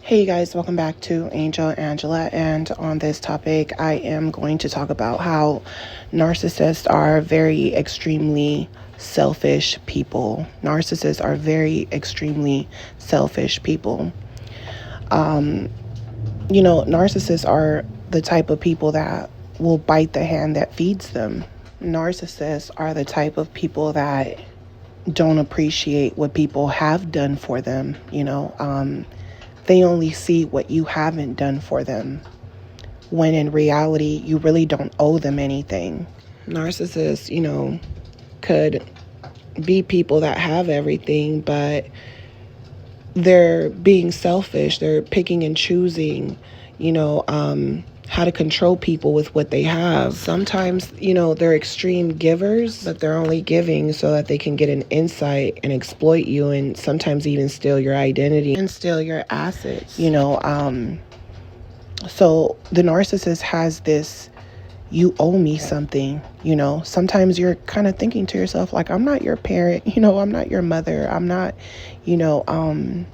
Hey guys, welcome back to Angel Angela, and on this topic I am going to talk about how narcissists are very extremely selfish people. Narcissists are very extremely selfish people. Narcissists are the type of people that will bite the hand that feeds them. Narcissists are the type of people that don't appreciate what people have done for them. They only see what you haven't done for them, when in reality, you really don't owe them anything. Narcissists, could be people that have everything, but they're being selfish. They're picking and choosing, how to control people with what they have. Sometimes, they're extreme givers, but they're only giving so that they can get an insight and exploit you, and sometimes even steal your identity and steal your assets. So the narcissist has this, you owe me something. Sometimes you're kind of thinking to yourself, like, I'm not your parent, I'm not your mother, I'm not, I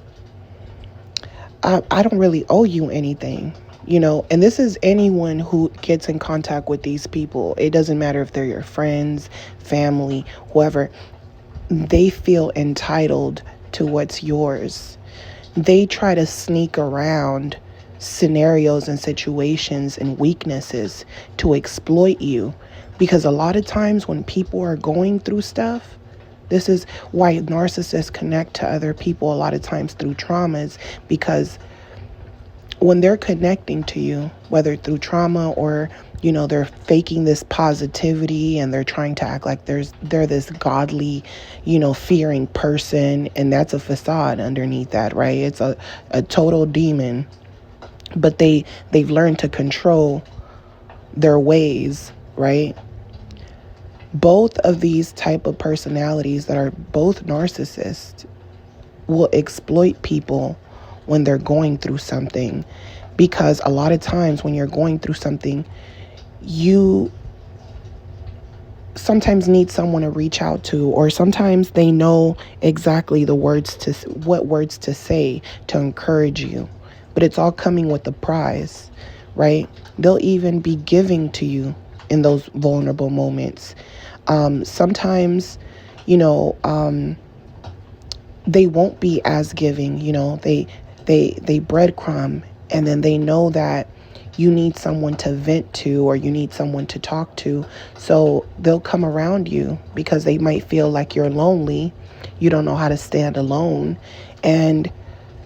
don't really owe you anything. And this is anyone who gets in contact with these people. It doesn't matter if they're your friends, family, whoever. They feel entitled to what's yours. They try to sneak around scenarios and situations and weaknesses to exploit you, because a lot of times when people are going through stuff, this is why narcissists connect to other people a lot of times through traumas, because when they're connecting to you, whether through trauma or, they're faking this positivity and they're trying to act like they're this godly, fearing person, and that's a facade underneath that, right? It's a total demon. But they've learned to control their ways, right? Both of these type of personalities that are both narcissists will exploit people when they're going through something, because a lot of times when you're going through something, you sometimes need someone to reach out to, or sometimes they know exactly what words to say to encourage you, but it's all coming with a prize, right? They'll even be giving to you in those vulnerable moments. Sometimes, they won't be as giving. They breadcrumb, and then they know that you need someone to vent to, or you need someone to talk to. So they'll come around you because they might feel like you're lonely. You don't know how to stand alone. And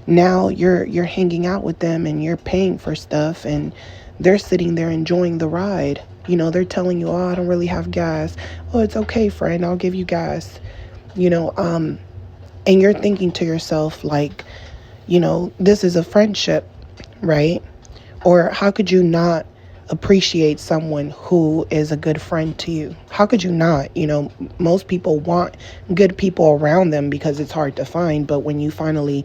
now you're hanging out with them and you're paying for stuff, and they're sitting there enjoying the ride. They're telling you, oh, I don't really have gas. Oh, it's okay, friend, I'll give you gas. And you're thinking to yourself, like, this is a friendship, right? Or how could you not appreciate someone who is a good friend to you? How could you not? Most people want good people around them because it's hard to find. But when you finally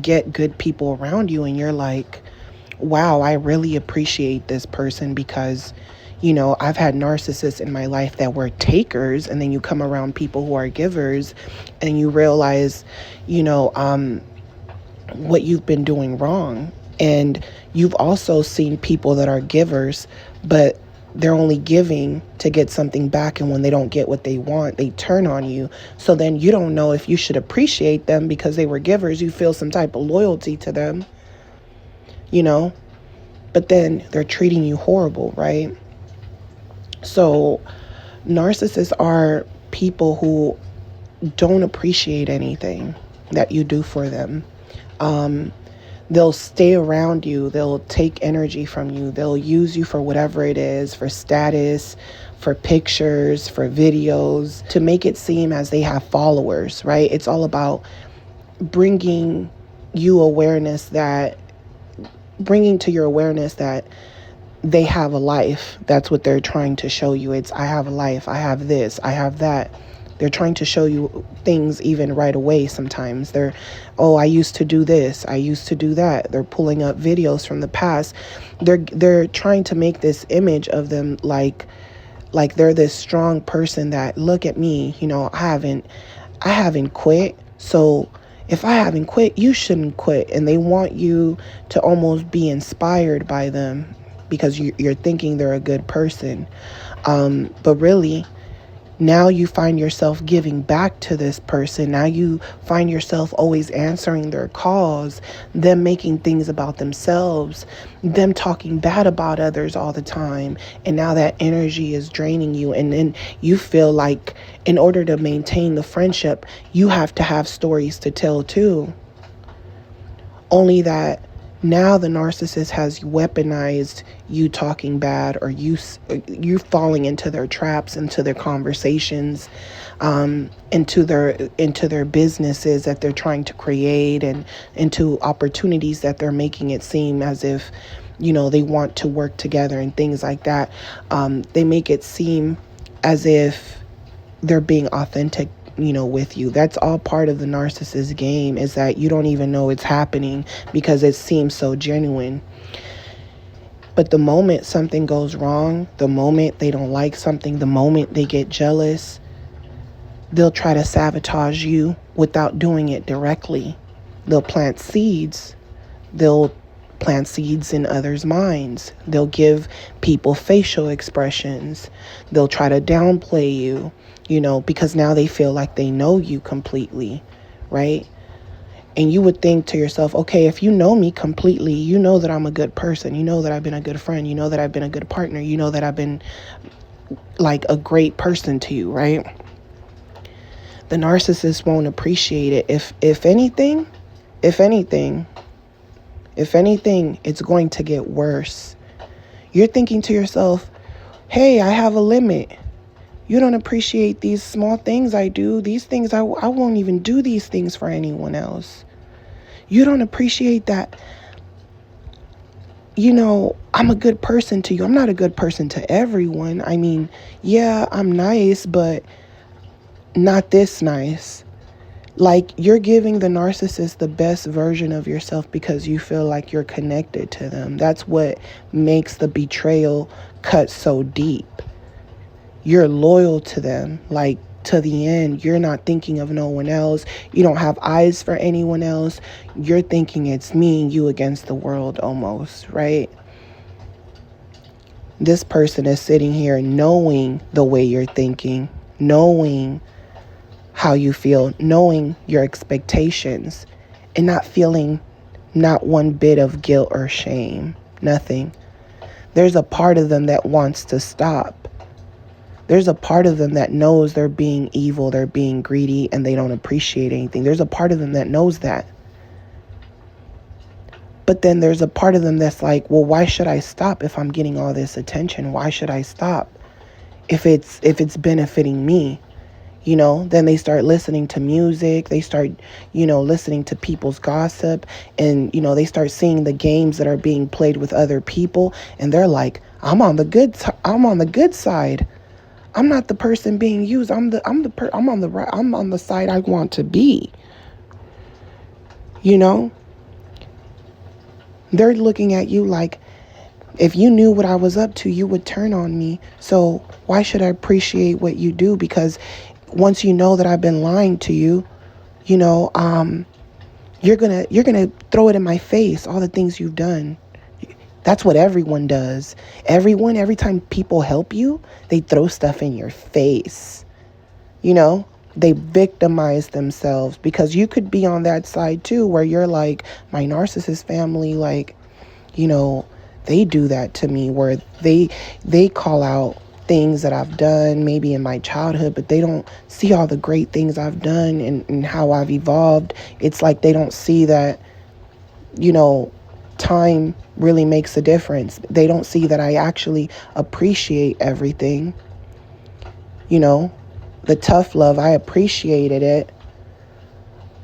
get good people around you and you're like, wow, I really appreciate this person, because I've had narcissists in my life that were takers, and then you come around people who are givers and you realize, what you've been doing wrong. And you've also seen people that are givers, but they're only giving to get something back. And when they don't get what they want, they turn on you. So then you don't know if you should appreciate them because they were givers. You feel some type of loyalty to them, but then they're treating you horrible, right? So narcissists are people who don't appreciate anything that you do for them. They'll stay around you. They'll take energy from you. They'll use you for whatever it is, for status, for pictures, for videos, to make it seem as they have followers, right? It's all about bringing to your awareness that they have a life. That's what they're trying to show you. It's, I have a life. I have this. I have that. They're trying to show you things even right away sometimes. I used to do this. I used to do that. They're pulling up videos from the past. They're trying to make this image of them like they're this strong person that, look at me, I haven't quit. So If I haven't quit, you shouldn't quit. And they want you to almost be inspired by them because you're thinking they're a good person. But really, now you find yourself giving back to this person. Now you find yourself always answering their calls, them making things about themselves, them talking bad about others all the time. And now that energy is draining you. And then you feel like in order to maintain the friendship, you have to have stories to tell too. Only that now the narcissist has weaponized you talking bad, or you falling into their traps, into their conversations, into their businesses that they're trying to create, and into opportunities that they're making it seem as if, they want to work together and things like that. They make it seem as if they're being authentic, with you. That's all part of the narcissist game, is that you don't even know it's happening because it seems so genuine. But the moment something goes wrong, the moment they don't like something, the moment they get jealous, they'll try to sabotage you without doing it directly. They'll plant seeds. They'll plant seeds in others' minds. They'll give people facial expressions. They'll try to downplay you, because now they feel like they know you completely, right? And you would think to yourself, okay, if you know me completely, you know that I'm a good person. You know that I've been a good friend. You know that I've been a good partner. You know that I've been like a great person to you, right? The narcissist won't appreciate it. If anything, it's going to get worse. You're thinking to yourself, hey, I have a limit. You don't appreciate these small things I do. These things, I won't even do these things for anyone else. You don't appreciate that, I'm a good person to you. I'm not a good person to everyone. I mean, yeah, I'm nice, but not this nice. Like, you're giving the narcissist the best version of yourself because you feel like you're connected to them. That's what makes the betrayal cut so deep. You're loyal to them, like to the end. You're not thinking of no one else. You don't have eyes for anyone else. You're thinking it's me and you against the world almost, right? This person is sitting here knowing the way you're thinking, knowing how you feel, knowing your expectations, and not feeling not one bit of guilt or shame. Nothing. There's a part of them that wants to stop. There's a part of them that knows they're being evil, they're being greedy, and they don't appreciate anything. There's a part of them that knows that. But then there's a part of them that's like, well, why should I stop if I'm getting all this attention? Why should I stop if it's benefiting me? Then they start listening to music. They start, listening to people's gossip, and, they start seeing the games that are being played with other people. And they're like, I'm on the good side. I'm not the person being used. I'm on the side I want to be. They're looking at you like, if you knew what I was up to, you would turn on me. So why should I appreciate what you do? Because once you know that I've been lying to you, you're gonna throw it in my face, all the things you've done. That's what everyone does. Every time people help you, they throw stuff in your face. They victimize themselves, because you could be on that side too, where you're like, my narcissist family, like, they do that to me, where they call out things that I've done maybe in my childhood, but they don't see all the great things I've done and how I've evolved. It's like they don't see that, time really makes a difference. They don't see that I actually appreciate everything. The tough love, I appreciated it.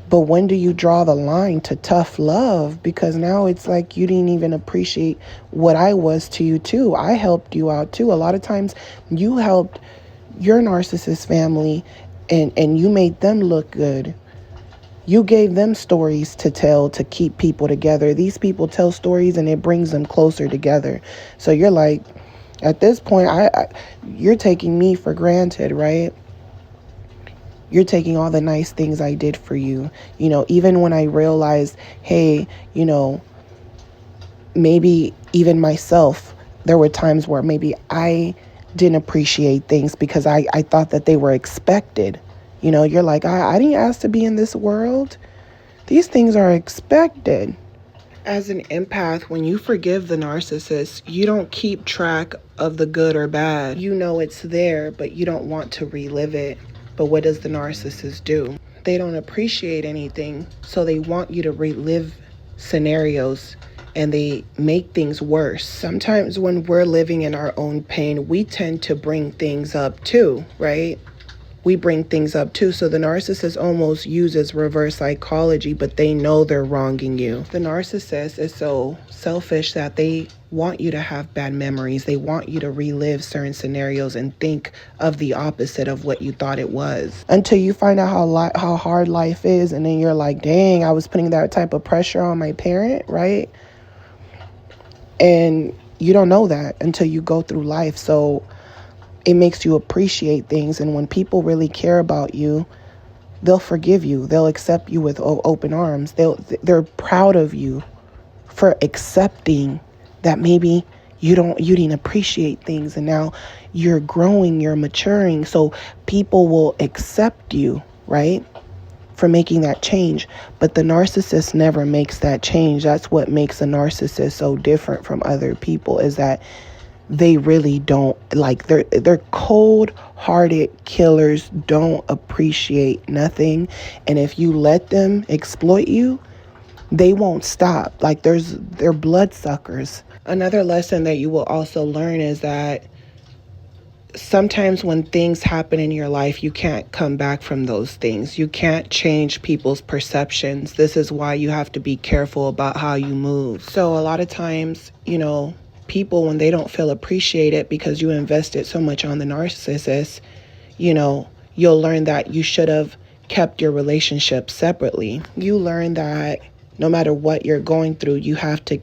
But when do you draw the line to tough love? Because now it's like you didn't even appreciate what I was to you too. I helped you out too. A lot of times you helped your narcissist family and you made them look good. You gave them stories to tell to keep people together. These people tell stories and it brings them closer together. So you're like, at this point, you're taking me for granted, right? You're taking all the nice things I did for you. Even when I realized, hey, maybe even myself, there were times where maybe I didn't appreciate things because I thought that they were expected. You're like, I didn't ask to be in this world. These things are expected. As an empath, when you forgive the narcissist, you don't keep track of the good or bad. You know it's there, but you don't want to relive it. But what does the narcissist do? They don't appreciate anything, so they want you to relive scenarios, and they make things worse. Sometimes when we're living in our own pain, we tend to bring things up too, right? We bring things up too. So the narcissist almost uses reverse psychology, but they know they're wronging you. The narcissist is so selfish that they want you to have bad memories. They want you to relive certain scenarios and think of the opposite of what you thought it was, until you find out how hard life is. And then you're like, dang, I was putting that type of pressure on my parent, right? And you don't know that until you go through life. So it makes you appreciate things. And when people really care about you, they'll forgive you. They'll accept you with open arms. They're proud of you for accepting that maybe you didn't appreciate things, and now you're growing, you're maturing. So people will accept you, right, for making that change. But the narcissist never makes that change. That's what makes a narcissist so different from other people, is that they really don't, like, they're cold-hearted killers, don't appreciate nothing. And if you let them exploit you, they won't stop. Like, they're bloodsuckers. Another lesson that you will also learn is that sometimes when things happen in your life, you can't come back from those things. You can't change people's perceptions. This is why you have to be careful about how you move. So a lot of times, people, when they don't feel appreciated because you invested so much on the narcissist, you'll learn that you should have kept your relationship separately. You learn that no matter what you're going through, you have to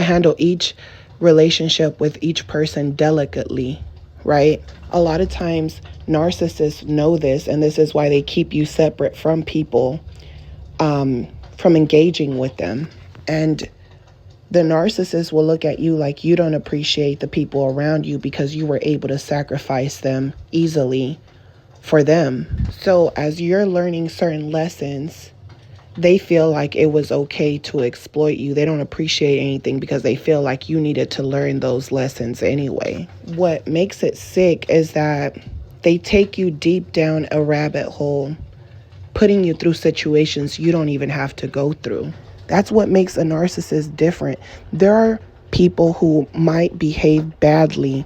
handle each relationship with each person delicately, right? A lot of times narcissists know this, and this is why they keep you separate from people, from engaging with them. And the narcissist will look at you like you don't appreciate the people around you because you were able to sacrifice them easily for them. So as you're learning certain lessons, they feel like it was okay to exploit you. They don't appreciate anything because they feel like you needed to learn those lessons anyway. What makes it sick is that they take you deep down a rabbit hole, putting you through situations you don't even have to go through. That's what makes a narcissist different. There are people who might behave badly,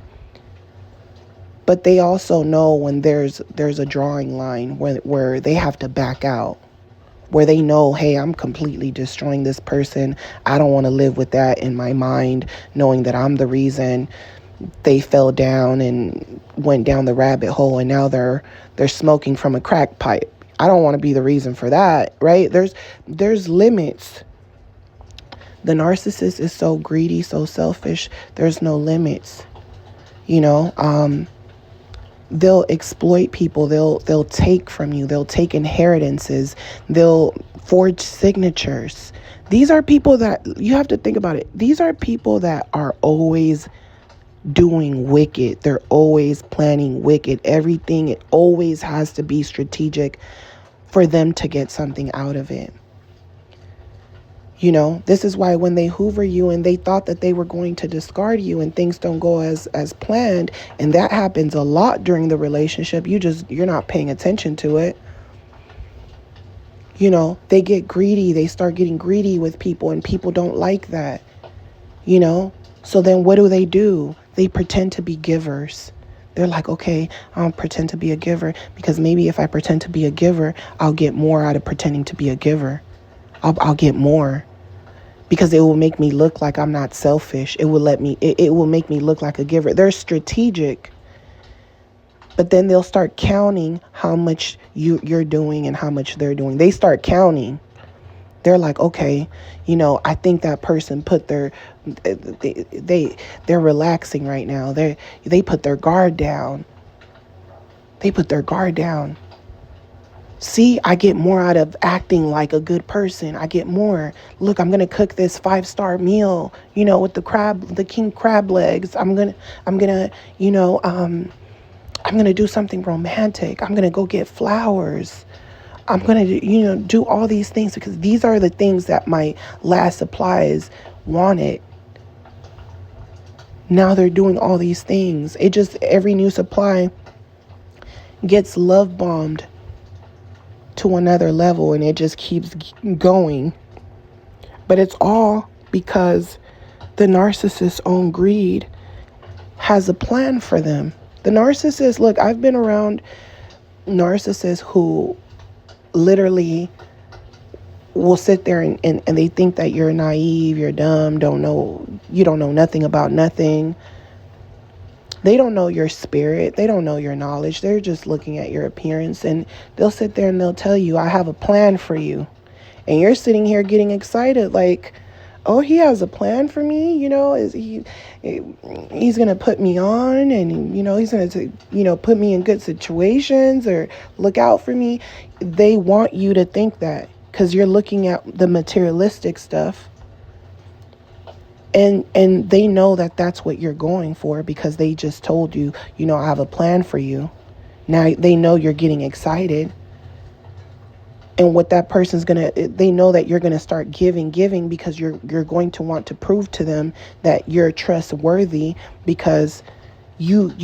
but they also know when there's a drawing line where they have to back out, where they know, hey, I'm completely destroying this person. I don't want to live with that in my mind, knowing that I'm the reason they fell down and went down the rabbit hole, and now they're smoking from a crack pipe. I don't want to be the reason for that, right? There's limits. The narcissist is so greedy, so selfish. There's no limits. They'll exploit people. They'll take from you. They'll take inheritances. They'll forge signatures. These are people that, you have to think about it. These are people that are always doing wicked. They're always planning wicked. Everything, it always has to be strategic for them to get something out of it. This is why when they hoover you and they thought that they were going to discard you and things don't go as planned, and that happens a lot during the relationship, you're not paying attention to it. They get greedy. They start getting greedy with people, and people don't like that. So then what do? They pretend to be givers. They're like, okay, I'll pretend to be a giver because maybe if I pretend to be a giver, I'll get more out of pretending to be a giver. I'll get more because it will make me look like I'm not selfish. It will make me look like a giver. They're strategic, but then they'll start counting how much you're doing and how much they're doing. They start counting. They're like, okay, I think that person put they're relaxing right now. They put their guard down. They put their guard down. See, I get more out of acting like a good person. I get more. Look, I'm gonna cook this 5-star meal, with the king crab legs. I'm gonna, I'm gonna do something romantic. I'm gonna go get flowers. I'm gonna, do all these things because these are the things that my last supplies wanted. Now they're doing all these things. It just, every new supply gets love bombed to another level, and it just keeps going. But it's all because the narcissist's own greed has a plan for them. The narcissist, look, I've been around narcissists who literally will sit there and they think that you're naive, you're dumb, you don't know nothing about nothing. They don't know your spirit. They don't know your knowledge. They're just looking at your appearance, and they'll sit there and they'll tell you, I have a plan for you. And you're sitting here getting excited like, oh, he has a plan for me, is he's going to put me on, and, he's going to, put me in good situations or look out for me. They want you to think that because you're looking at the materialistic stuff. And they know that that's what you're going for because they just told you, I have a plan for you. Now they know you're getting excited. And what that person's they know that you're gonna start giving because you're going to want to prove to them that you're trustworthy because you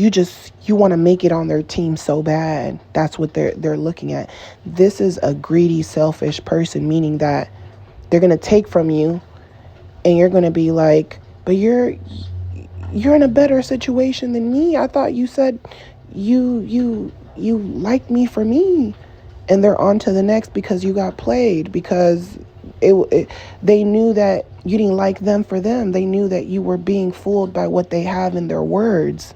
want to make it on their team so bad. That's what they're looking at. This is a greedy, selfish person, meaning that they're gonna take from you. And you're going to be like, but you're in a better situation than me. I thought you said you liked me for me. And they're on to the next because you got played, because they knew that you didn't like them for them. They knew that you were being fooled by what they have in their words.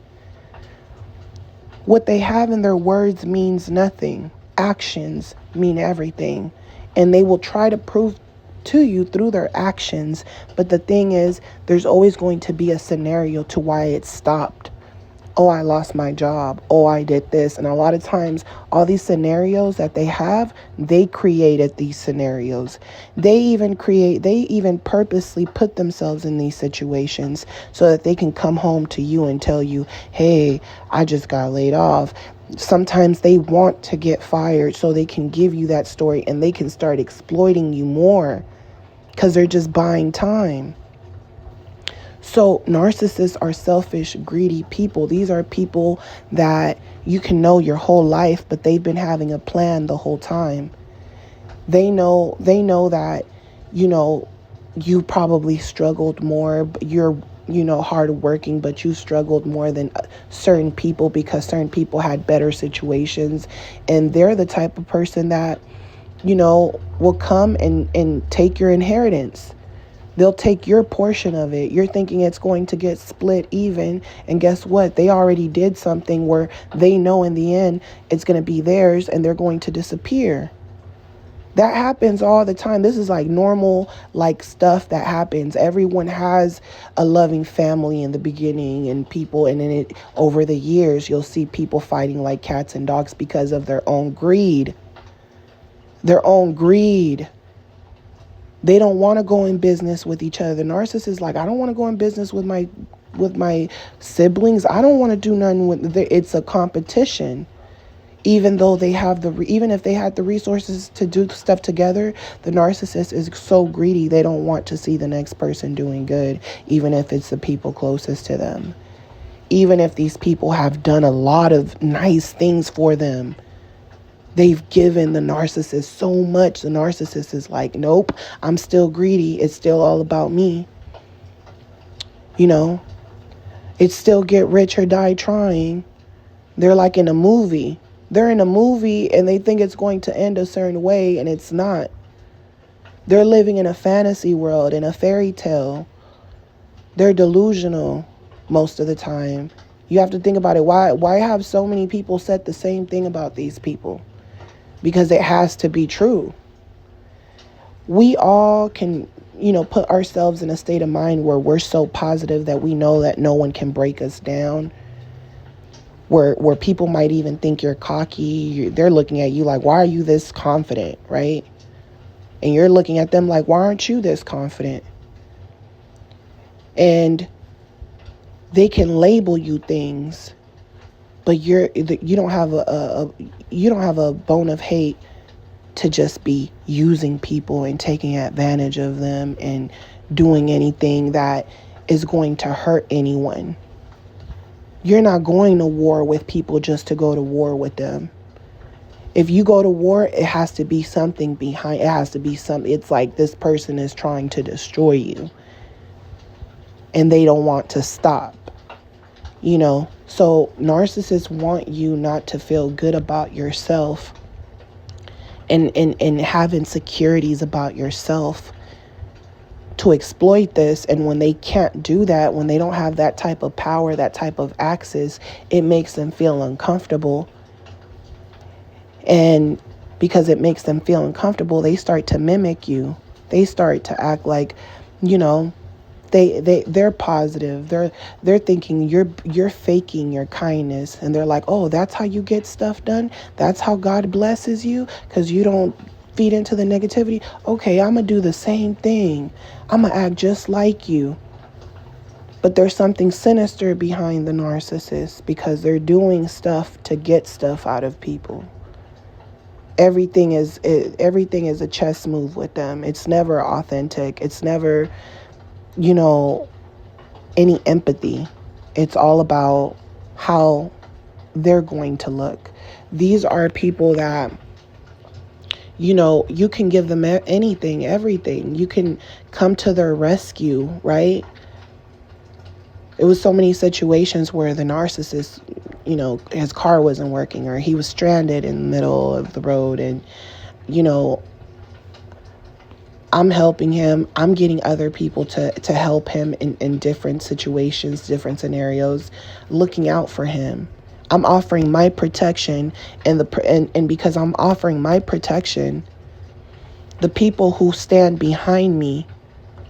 What they have in their words means nothing. Actions mean everything. And they will try to prove to you through their actions. But the thing is, there's always going to be a scenario to why it stopped. Oh, I lost my job. Oh, I did this. And a lot of times, all these scenarios that they have, they created these scenarios. They even purposely put themselves in these situations so that they can come home to you and tell you, hey, I just got laid off. Sometimes they want to get fired so they can give you that story and they can start exploiting you more because they're just buying time. So narcissists are selfish, greedy people. These are people that you can know your whole life, but they've been having a plan the whole time. They know that, you probably struggled more, but you're, hardworking, but you struggled more than certain people because certain people had better situations. And they're the type of person that, will come and take your inheritance. They'll take your portion of it. You're thinking it's going to get split even. And guess what? They already did something where they know in the end it's going to be theirs and they're going to disappear. That happens all the time. This is like normal, stuff that happens. Everyone has a loving family in the beginning and then over the years, you'll see people fighting like cats and dogs because of their own greed. Their own greed. They don't want to go in business with each other. The narcissist is like, I don't want to go in business with my siblings. I don't want to do nothing with it's a competition. Even though even if they had the resources to do stuff together, the narcissist is so greedy. They don't want to see the next person doing good, even if it's the people closest to them. Even if these people have done a lot of nice things for them. They've given the narcissist so much. The narcissist is like, nope, I'm still greedy. It's still all about me. It's still get rich or die trying. They're like in a movie. They're in a movie and they think it's going to end a certain way and it's not. They're living in a fantasy world, in a fairy tale. They're delusional most of the time. You have to think about it. Why have so many people said the same thing about these people? Because it has to be true. We all can, put ourselves in a state of mind where we're so positive that we know that no one can break us down. where people might even think you're cocky. They're looking at you like, why are you this confident, right? And you're looking at them like, why aren't you this confident? And they can label you things, but you don't have a bone of hate to just be using people and taking advantage of them and doing anything that is going to hurt anyone. You're not going to war with people just to go to war with them. If you go to war, it has to be something behind. It has to be something. It's like this person is trying to destroy you and they don't want to stop. So narcissists want you not to feel good about yourself and have insecurities about yourself to exploit this. And when they can't do that, when they don't have that type of power, that type of access, it makes them feel uncomfortable. And because it makes them feel uncomfortable, they start to mimic you. They start to act like, they're positive. They're thinking you're faking your kindness, and they're like, oh, that's how you get stuff done. That's how God blesses you, because you don't feed into the negativity. Okay, I'm gonna do the same thing. I'm gonna act just like you. But there's something sinister behind the narcissist, because they're doing stuff to get stuff out of people. Everything is a chess move with them. It's never authentic. It's never any empathy. It's all about how they're going to look. These are people that, you can give them anything, everything. You can come to their rescue, right? It was so many situations where the narcissist, his car wasn't working, or he was stranded in the middle of the road, and, I'm helping him. I'm getting other people to help him in different situations, different scenarios, looking out for him. I'm offering my protection, and because I'm offering my protection, the people who stand behind me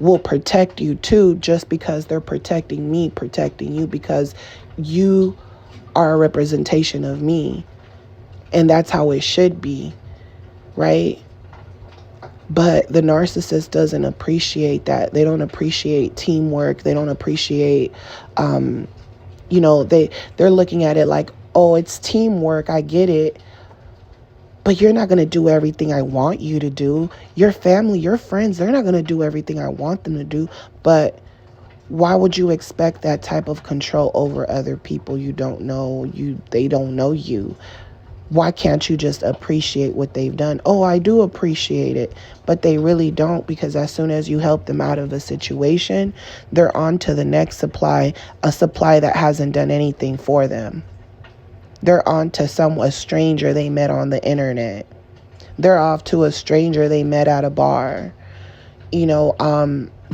will protect you too, just because they're protecting me, protecting you, because you are a representation of me. And that's how it should be, right? But the narcissist doesn't appreciate that. They don't appreciate teamwork. They don't appreciate, they're looking at it like, oh, it's teamwork. I get it. But you're not going to do everything I want you to do. Your family, your friends, they're not going to do everything I want them to do. But why would you expect that type of control over other people you don't know? They don't know you. Why can't you just appreciate what they've done? Oh, I do appreciate it. But they really don't, because as soon as you help them out of a situation, they're on to the next supply, a supply that hasn't done anything for them. They're on to a stranger they met on the internet. They're off to a stranger they met at a bar.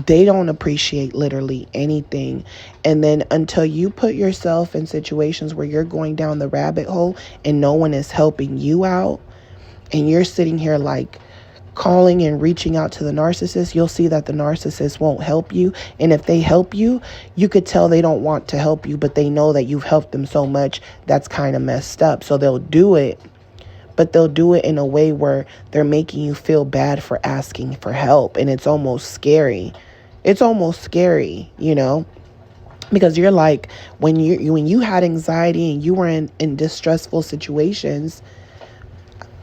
They don't appreciate literally anything. And then until you put yourself in situations where you're going down the rabbit hole and no one is helping you out, and you're sitting here like calling and reaching out to the narcissist, you'll see that the narcissist won't help you. And if they help you, you could tell they don't want to help you, but they know that you've helped them so much that's kind of messed up. So they'll do it. But they'll do it in a way where they're making you feel bad for asking for help. And it's almost scary. It's almost scary, because you're like, when you had anxiety and you were in distressful situations,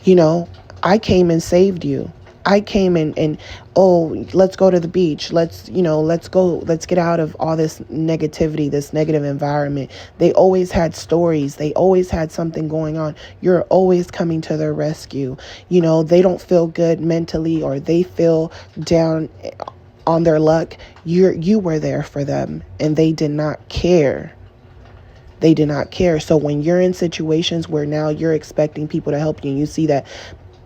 I came and saved you. I came and oh, let's go to the beach. Let's get out of all this negativity, this negative environment. They always had stories. They always had something going on. You're always coming to their rescue. They don't feel good mentally, or they feel down on their luck. You were there for them, and they did not care. They did not care. So when you're in situations where now you're expecting people to help you, and you see that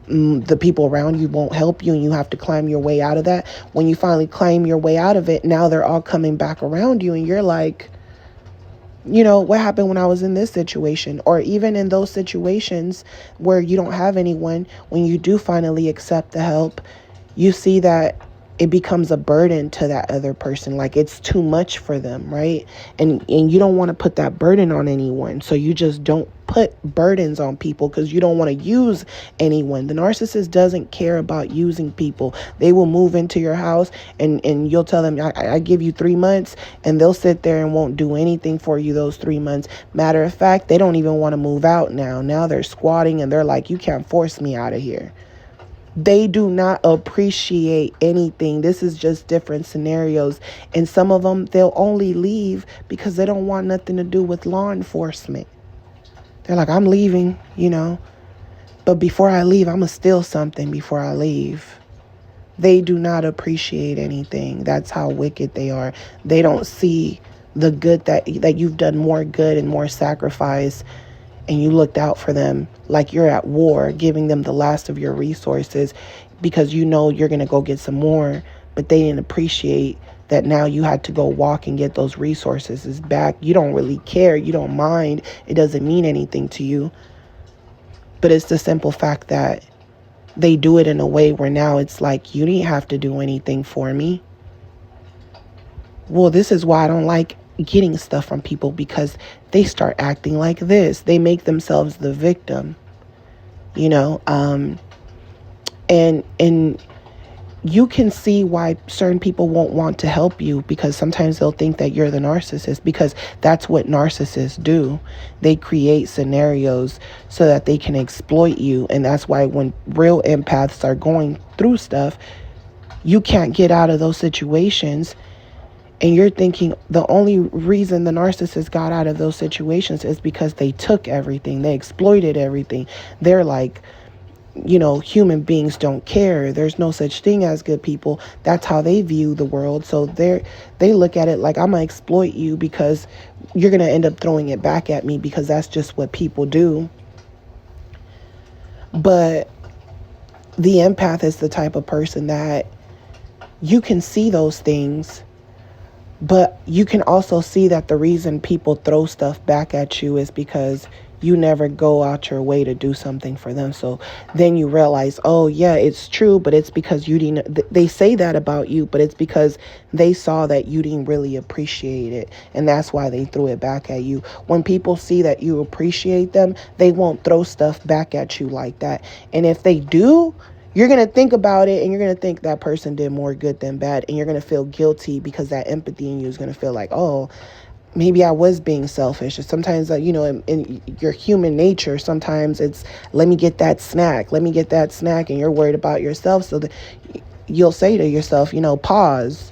the people around you won't help you, and you have to climb your way out of that. When you finally climb your way out of it, now they're all coming back around you, and you're like, what happened when I was in this situation? Or even in those situations where you don't have anyone, when you do finally accept the help, you see that it becomes a burden to that other person. Like it's too much for them, right? And you don't want to put that burden on anyone. So you just don't put burdens on people because you don't want to use anyone. The narcissist doesn't care about using people. They will move into your house and you'll tell them, I give you 3 months, and they'll sit there and won't do anything for you those 3 months. Matter of fact, they don't even want to move out now. Now they're squatting and they're like, you can't force me out of here. They do not appreciate anything. This is just different scenarios. And some of them, they'll only leave because they don't want nothing to do with law enforcement. They're like, I'm leaving, but before I leave, I'm going to steal something before I leave. They do not appreciate anything. That's how wicked they are. They don't see the good that you've done more good and more sacrifice, and you looked out for them like you're at war, giving them the last of your resources because you're going to go get some more. But they didn't appreciate that now you had to go walk and get those resources back. You don't really care. You don't mind. It doesn't mean anything to you. But it's the simple fact that they do it in a way where now it's like, you didn't have to do anything for me. Well, this is why I don't like getting stuff from people, because they start acting like this. They make themselves the victim, and you can see why certain people won't want to help you, because sometimes they'll think that you're the narcissist, because that's what narcissists do. They create scenarios so that they can exploit you. And that's why when real empaths are going through stuff, you can't get out of those situations. And you're thinking the only reason the narcissist got out of those situations is because they took everything. They exploited everything. They're like, human beings don't care. There's no such thing as good people. That's how they view the world. So they look at it like, I'm going to exploit you because you're going to end up throwing it back at me, because that's just what people do. But the empath is the type of person that you can see those things, but you can also see that the reason people throw stuff back at you is because you never go out your way to do something for them. So then you realize, oh yeah, it's true, but it's because you didn't, they say that about you, but it's because they saw that you didn't really appreciate it. And that's why they threw it back at you. When people see that you appreciate them, they won't throw stuff back at you like that. And if they do, you're going to think about it and you're going to think that person did more good than bad. And you're going to feel guilty because that empathy in you is going to feel like, oh, maybe I was being selfish. Or sometimes, in your human nature, sometimes it's, let me get that snack. And you're worried about yourself. So that you'll say to yourself, pause.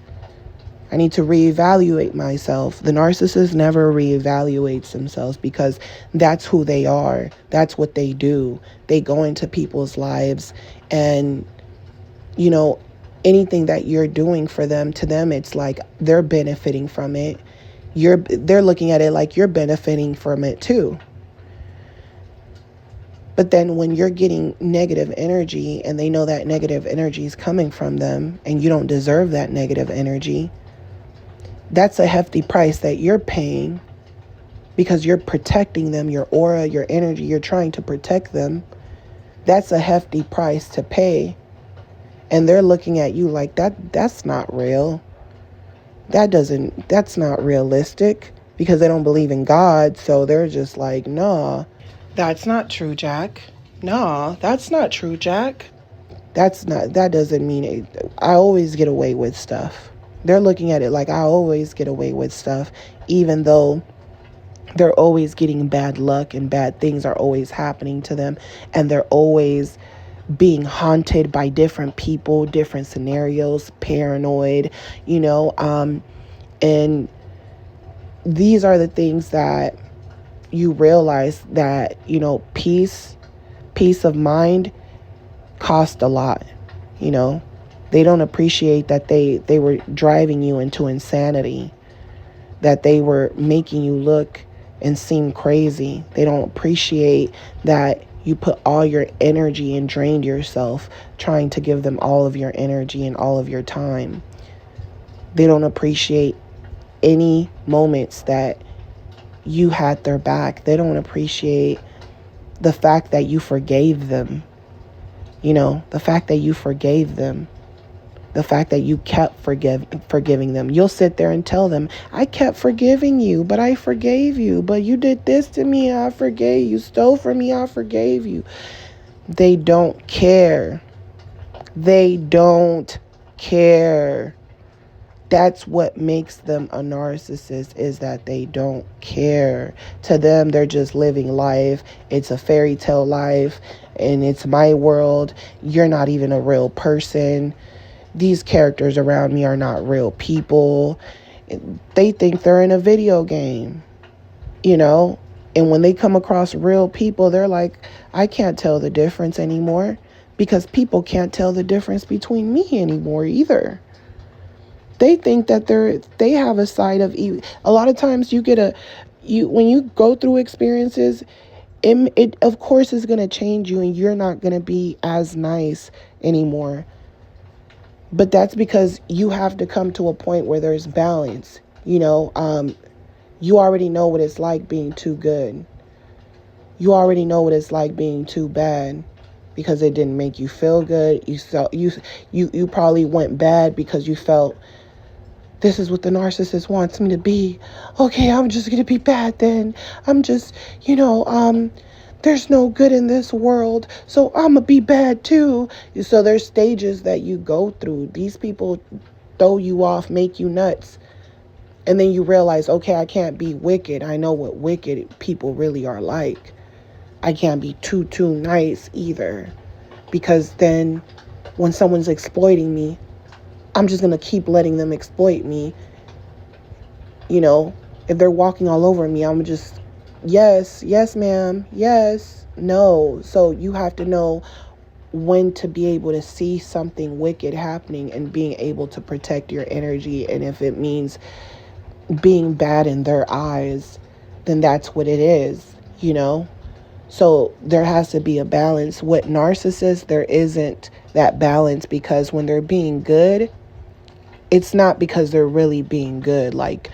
I need to reevaluate myself. The narcissist never reevaluates themselves because that's who they are. That's what they do. They go into people's lives and, anything that you're doing for them, to them, it's like they're benefiting from it. They're looking at it like you're benefiting from it too. But then when you're getting negative energy and they know that negative energy is coming from them and you don't deserve that negative energy, that's a hefty price that you're paying because you're protecting them, your aura, your energy, you're trying to protect them. That's a hefty price to pay. And they're looking at you like that's not real. That's not realistic, because they don't believe in God. So they're just like, nah, that's not true, Jack. Nah, that's not true, Jack. That doesn't mean it. I always get away with stuff. They're looking at it like I always get away with stuff, even though they're always getting bad luck and bad things are always happening to them. And they're always being haunted by different people, different scenarios, paranoid, and these are the things that you realize that, peace of mind cost a lot. They don't appreciate that they were driving you into insanity, that they were making you look and seem crazy. They don't appreciate that you put all your energy and drained yourself trying to give them all of your energy and all of your time. They don't appreciate any moments that you had their back. They don't appreciate the fact that you forgave them. The fact that you forgave them. The fact that you kept forgiving them. You'll sit there and tell them, I kept forgiving you, but I forgave you. But you did this to me, I forgave you. Stole from me, I forgave you. They don't care. They don't care. That's what makes them a narcissist, is that they don't care. To them, they're just living life. It's a fairy tale life, and it's my world. You're not even a real person. These characters around me are not real people. They think they're in a video game, you know? And when they come across real people, they're like, I can't tell the difference anymore, because people can't tell the difference between me anymore either. They think that they have a side of evil. A lot of times when you go through experiences, it of course is going to change you, and you're not going to be as nice anymore. But that's because you have to come to a point where there's balance. You already know what it's like being too good. You already know what it's like being too bad, because it didn't make you feel good. You probably went bad because you felt, this is what the narcissist wants me to be. Okay, I'm just going to be bad then. I'm just, there's no good in this world, so I'm going to be bad too. So there's stages that you go through. These people throw you off, make you nuts. And then you realize, okay, I can't be wicked. I know what wicked people really are like. I can't be too nice either. Because then when someone's exploiting me, I'm just going to keep letting them exploit me. If they're walking all over me, I'm just, yes, ma'am, yes, no. So you have to know when to be able to see something wicked happening and being able to protect your energy. And if it means being bad in their eyes, then that's what it is, So there has to be a balance. With narcissists, there isn't that balance, because when they're being good, it's not because they're really being good. Like,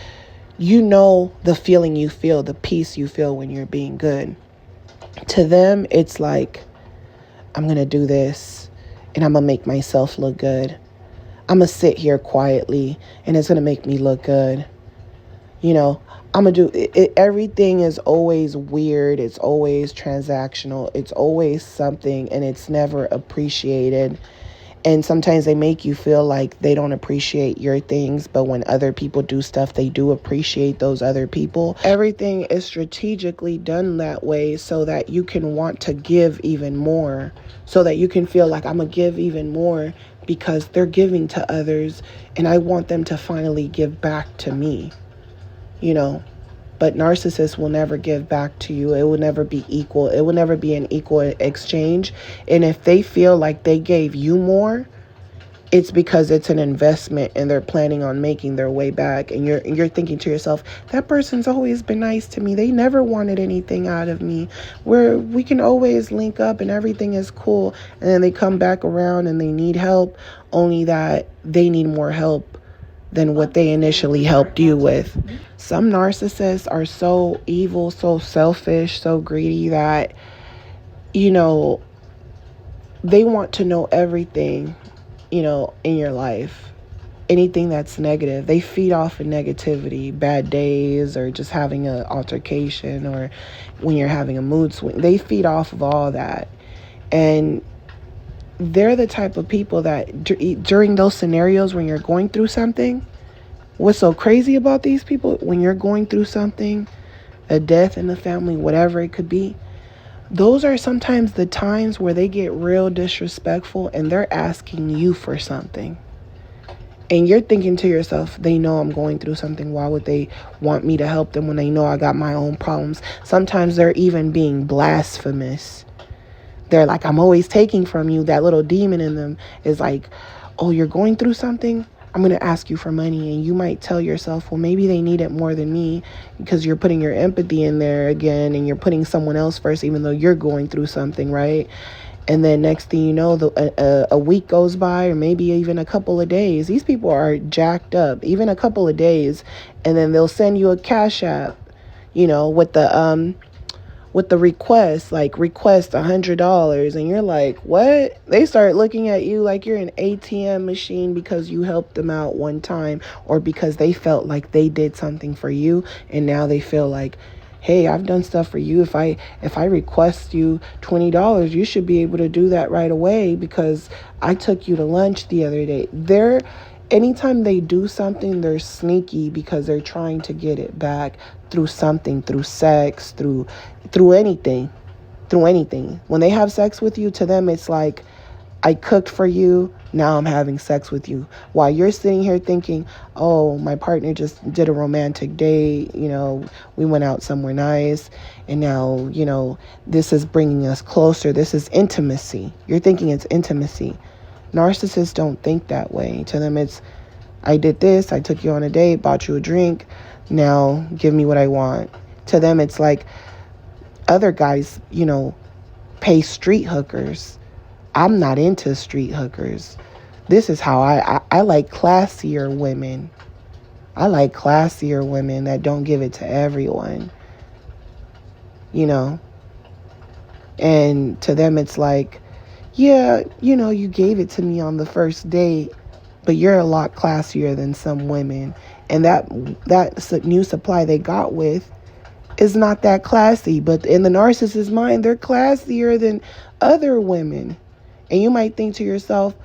the feeling you feel, the peace you feel when you're being good. To them, it's like, I'm going to do this and I'm going to make myself look good. I'm going to sit here quietly and it's going to make me look good. I'm going to do it. Everything is always weird. It's always transactional. It's always something, and it's never appreciated. And sometimes they make you feel like they don't appreciate your things, but when other people do stuff, they do appreciate those other people. Everything is strategically done that way so that you can want to give even more, so that you can feel like, I'm going to give even more because they're giving to others and I want them to finally give back to me, But narcissists will never give back to you. It will never be equal. It will never be an equal exchange. And if they feel like they gave you more, it's because it's an investment and they're planning on making their way back. And you're thinking to yourself, that person's always been nice to me. They never wanted anything out of me. We can always link up and everything is cool. And then they come back around and they need help, only that they need more help than what they initially helped you with. Some narcissists are so evil, so selfish, so greedy that, they want to know everything, in your life. Anything that's negative. They feed off of negativity, bad days, or just having an altercation, or when you're having a mood swing. They feed off of all that. And they're the type of people that during those scenarios when you're going through something, what's so crazy about these people, when you're going through something, a death in the family, whatever it could be, those are sometimes the times where they get real disrespectful and they're asking you for something. And you're thinking to yourself, they know I'm going through something. Why would they want me to help them when they know I got my own problems? Sometimes they're even being blasphemous. They're like, I'm always taking from you. That little demon in them is like, oh, you're going through something? I'm going to ask you for money. And you might tell yourself, well, maybe they need it more than me, because you're putting your empathy in there again and you're putting someone else first, even though you're going through something, right? And then next thing you know, a week goes by, or maybe even a couple of days. These people are jacked up, even a couple of days. And then they'll send you a Cash App, with with the request, like request $100, and you're like, what? They start looking at you like you're an ATM machine because you helped them out one time, or because they felt like they did something for you, and now they feel like, hey, I've done stuff for you. If I request you $20, you should be able to do that right away because I took you to lunch the other day. Anytime they do something, they're sneaky because they're trying to get it back through something, through sex, through anything, When they have sex with you, to them it's like, I cooked for you, now I'm having sex with you. While you're sitting here thinking, oh, my partner just did a romantic date, we went out somewhere nice, and now, this is bringing us closer. This is intimacy. You're thinking it's intimacy. Narcissists don't think that way. To them, it's, I did this, I took you on a date, bought you a drink, now give me what I want. To them, it's like other guys, pay street hookers. I'm not into street hookers. This is how I like classier women. I like classier women that don't give it to everyone. And to them, it's like, yeah, you gave it to me on the first date, but you're a lot classier than some women. And that new supply they got with is not that classy. But in the narcissist's mind, they're classier than other women. And you might think to yourself,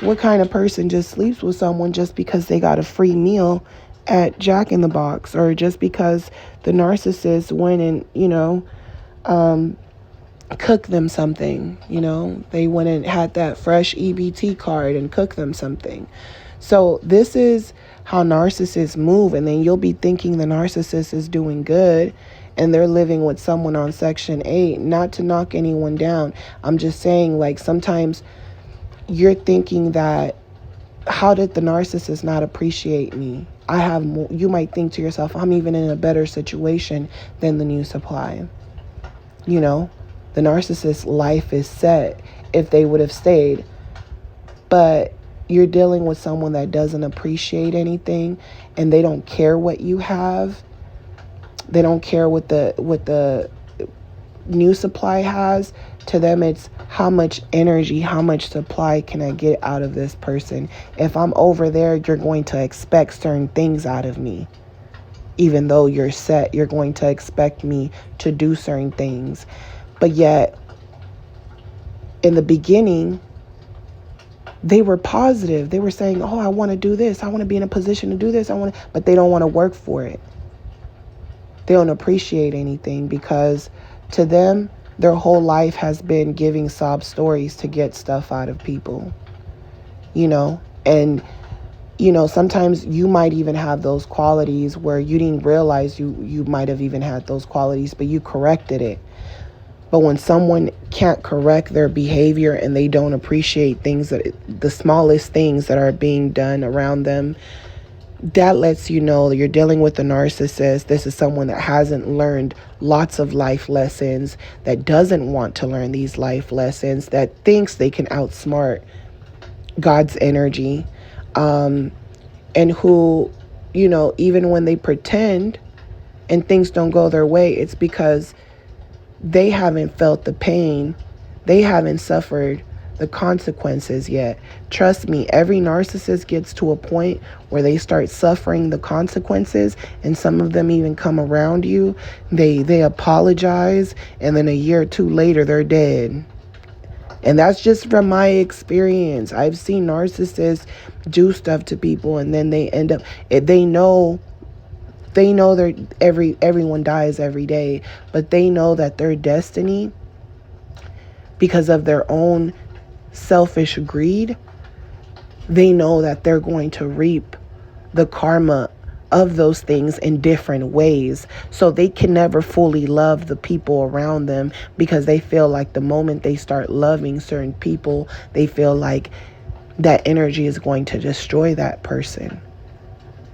what kind of person just sleeps with someone just because they got a free meal at Jack in the Box, or just because the narcissist went and, cook them something, they went and had that fresh EBT card and cooked them something. So this is how narcissists move. And then you'll be thinking the narcissist is doing good and they're living with someone on Section 8. Not to knock anyone down. I'm just saying, like, sometimes you're thinking that, how did the narcissist not appreciate me? I have more. You might think to yourself, I'm even in a better situation than the new supply. The narcissist's life is set if they would have stayed. But you're dealing with someone that doesn't appreciate anything, and they don't care what you have. They don't care what the new supply has. To them, it's how much energy, how much supply can I get out of this person? If I'm over there, you're going to expect certain things out of me. Even though you're set, you're going to expect me to do certain things. But yet, in the beginning, they were positive. They were saying, oh, I want to do this. I want to be in a position to do this. But they don't want to work for it. They don't appreciate anything because to them, their whole life has been giving sob stories to get stuff out of people. And, sometimes you might even have those qualities where you didn't realize you might have even had those qualities, but you corrected it. But when someone can't correct their behavior and they don't appreciate the smallest things that are being done around them, that lets you know that you're dealing with a narcissist. This is someone that hasn't learned lots of life lessons, that doesn't want to learn these life lessons, that thinks they can outsmart God's energy, and who, even when they pretend and things don't go their way, it's because they haven't felt the pain. They haven't suffered the consequences yet. Trust me, every narcissist gets to a point where they start suffering the consequences, and some of them even come around you. They apologize, and then a year or two later, they're dead. And that's just from my experience. I've seen narcissists do stuff to people, and then they end up, they know everyone dies every day, but they know that their destiny, because of their own selfish greed, they know that they're going to reap the karma of those things in different ways. So they can never fully love the people around them, because they feel like the moment they start loving certain people, they feel like that energy is going to destroy that person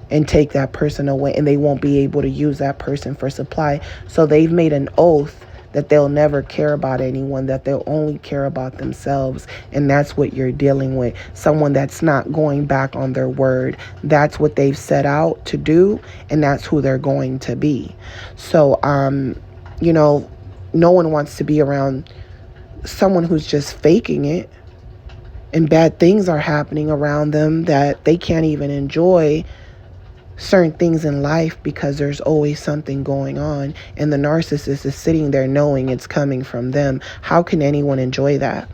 and take that person away, and they won't be able to use that person for supply. So they've made an oath that they'll never care about anyone, that they'll only care about themselves. And that's what you're dealing with. Someone that's not going back on their word. That's what they've set out to do, and that's who they're going to be. So, No one wants to be around someone who's just faking it, and bad things are happening around them that they can't even enjoy certain things in life because there's always something going on, and the narcissist is sitting there knowing it's coming from them. How can anyone enjoy that?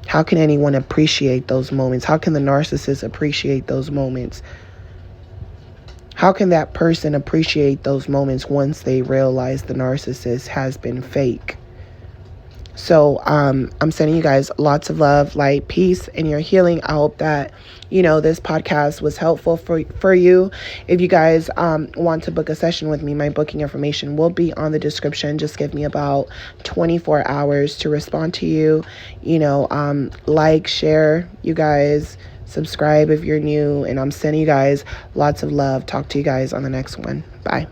How can anyone appreciate those moments? How can the narcissist appreciate those moments? How can that person appreciate those moments once they realize the narcissist has been fake? So I'm sending you guys lots of love, light, peace, and your healing. I hope that, this podcast was helpful for you. If you guys want to book a session with me, my booking information will be on the description. Just give me about 24 hours to respond to you. Like, share, you guys. Subscribe if you're new. And I'm sending you guys lots of love. Talk to you guys on the next one. Bye.